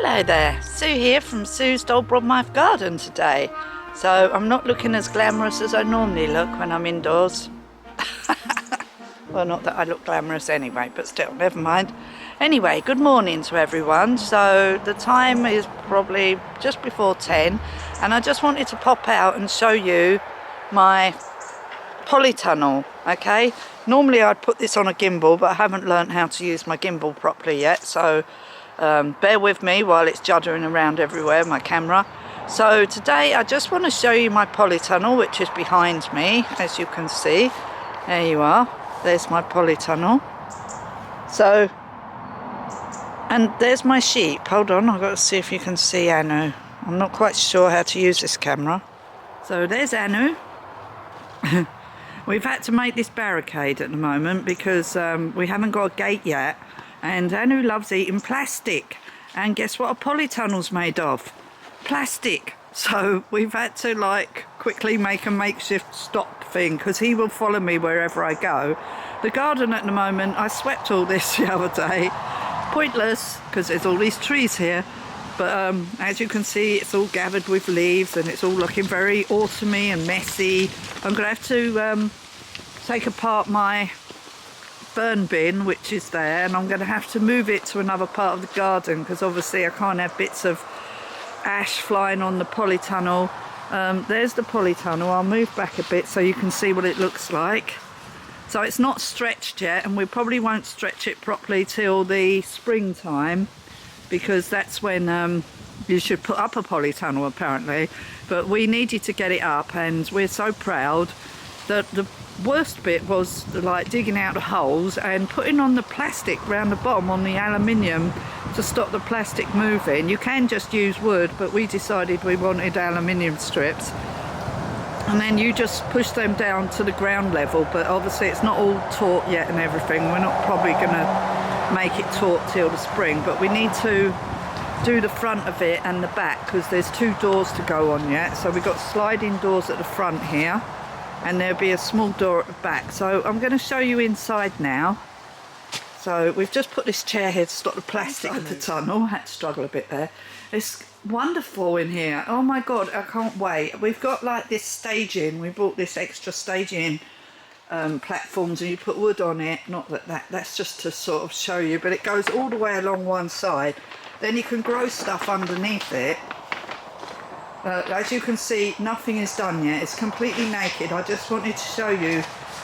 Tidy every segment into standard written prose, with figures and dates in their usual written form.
Hello there, Sue here from Sue's Old Broadmouth Garden today. So I'm not looking as glamorous as I normally look when I'm indoors. Well, not that I look glamorous anyway, but still, never mind. Anyway, good morning to everyone. So the time is probably just before 10 and I just wanted to pop out and show you my Polytunnel, okay? Normally I'd put this on a gimbal, but I haven't learned how to use my gimbal properly yet, so bear with me while it's juddering around everywhere, my camera. So today I just want to show you my Polytunnel, which is behind me, as you can see. There you are, there's my Polytunnel. So, and there's my sheep. Hold on, I've got to see if you can see Anu. I'm not quite sure how to use this camera. So there's Anu. We've had to make this barricade at the moment because we haven't got a gate yet. And Anu loves eating plastic. And guess what a polytunnel's made of? Plastic. So we've had to like quickly make a makeshift stop thing because he will follow me wherever I go. The garden at the moment, I swept all this the other day. Pointless because there's all these trees here. But as you can see, it's all gathered with leaves and it's all looking very autumny and messy. I'm going to have to take apart my burn bin, which is there, and I'm going to have to move it to another part of the garden because obviously I can't have bits of ash flying on the polytunnel. There's the polytunnel. I'll move back a bit so you can see what it looks like. So it's not stretched yet, and we probably won't stretch it properly till the springtime because that's when you should put up a polytunnel apparently. But we needed to get it up and we're so proud. That the worst bit was like digging out the holes and putting on the plastic round the bottom on the aluminium to stop the plastic moving. You can just use wood, but we decided we wanted aluminium strips. And then you just push them down to the ground level, but obviously it's not all taut yet and everything. We're not probably going to make it taut till the spring, but we need to do the front of it and the back because there's two doors to go on yet. So we've got sliding doors at the front here and there'll be a small door at the back. So I'm going to show you inside now. So we've just put this chair here to stop the plastic of the tunnel. I had to struggle a bit there. It's wonderful in here. Oh my god, I can't wait. We've got like this staging. We bought this extra staging platforms and you put wood on it. Not that's just to sort of show you, but it goes all the way along one side. Then you can grow stuff underneath it. As you can see, nothing is done yet. It's completely naked. I just wanted to show you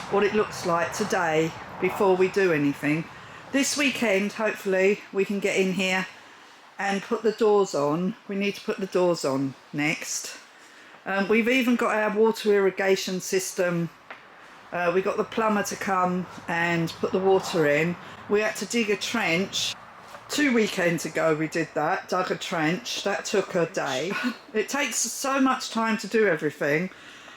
what it looks like today before we do anything. This weekend, hopefully, we can get in here and put the doors on. We need to put the doors on next. We've even got our water irrigation system. We got the plumber to come and put the water in. We had to dig a trench. 2 weekends ago we did that, dug a trench. That took a day. It takes so much time to do everything,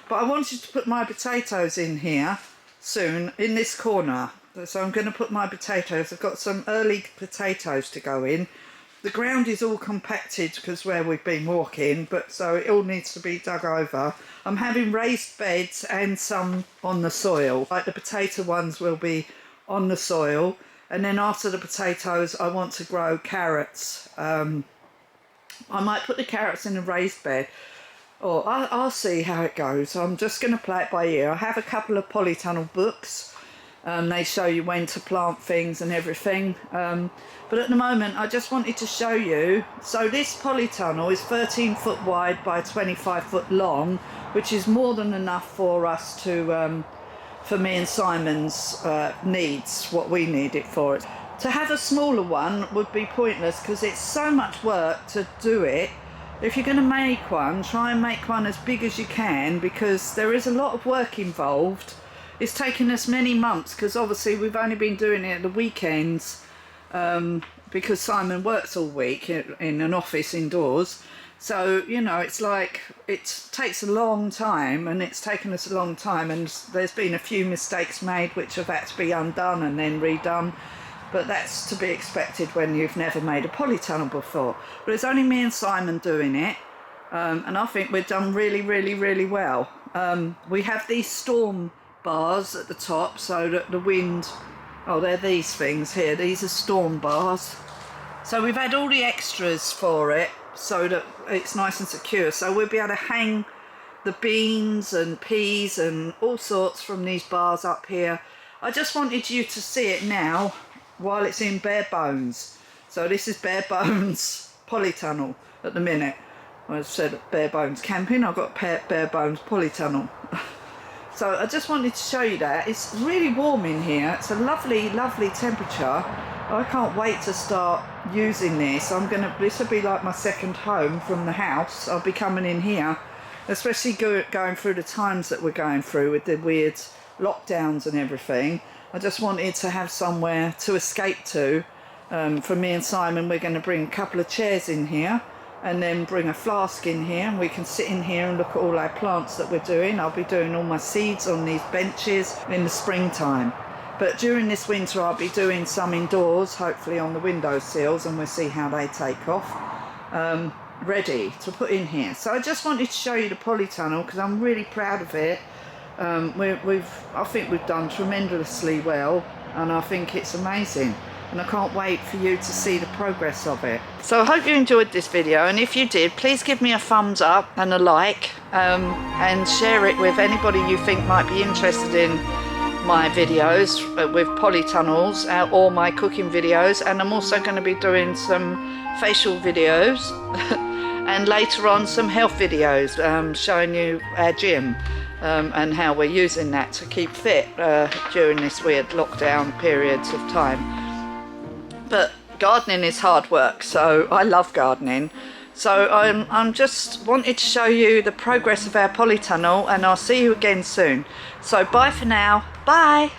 but I wanted to put my potatoes in here soon in this corner. So I'm going to put my potatoes. I've got some early potatoes to go in. The ground is all compacted because where we've been walking, but so it all needs to be dug over. I'm having raised beds and some on the soil. Like the potato ones will be on the soil. And then after the potatoes, I want to grow carrots. I might put the carrots in a raised bed, or I'll see how it goes. I'm just going to play it by ear. I have a couple of polytunnel books. They show you when to plant things and everything. But at the moment, I just wanted to show you. So this polytunnel is 13 foot wide by 25 foot long, which is more than enough for us to... for me and Simon's needs, what we need it for. To have a smaller one would be pointless because it's so much work to do it. If you're going to make one, try and make one as big as you can because there is a lot of work involved. It's taken us many months because obviously we've only been doing it at the weekends because Simon works all week in an office indoors. So, you know, it's like, it takes a long time and it's taken us a long time and there's been a few mistakes made which have had to be undone and then redone. But that's to be expected when you've never made a polytunnel before. But it's only me and Simon doing it. And I think we've done really, really, really well. We have these storm bars at the top so that the wind... Oh, they're these things here. These are storm bars. So we've had all the extras for it so that it's nice and secure. So we'll be able to hang the beans and peas and all sorts from these bars up here. I just wanted you to see it now while it's in bare bones. So this is bare bones Polytunnel at the minute. I said bare bones camping, I've got bare bones Polytunnel. So I just wanted to show you that. It's really warm in here. It's a lovely, lovely temperature. I can't wait to start using this. This will be like my second home from the house. I'll be coming in here, especially going through the times that we're going through with the weird lockdowns and everything. I just wanted to have somewhere to escape to. For me and Simon, we're going to bring a couple of chairs in here and then bring a flask in here, and we can sit in here and look at all our plants that we're doing. I'll be doing all my seeds on these benches in the springtime. But during this winter I'll be doing some indoors, hopefully on the windowsills, and we'll see how they take off. Ready to put in here. So I just wanted to show you the Polytunnel because I'm really proud of it. I think we've done tremendously well, and I think it's amazing. And I can't wait for you to see the progress of it. So I hope you enjoyed this video, and if you did, please give me a thumbs up and a like, and share it with anybody you think might be interested in my videos with polytunnels or my cooking videos. And I'm also going to be doing some facial videos and later on some health videos showing you our gym and how we're using that to keep fit during this weird lockdown periods of time. But gardening is hard work, so I love gardening. So I'm just wanted to show you the progress of our Polytunnel, and I'll see you again soon. So bye for now. Bye.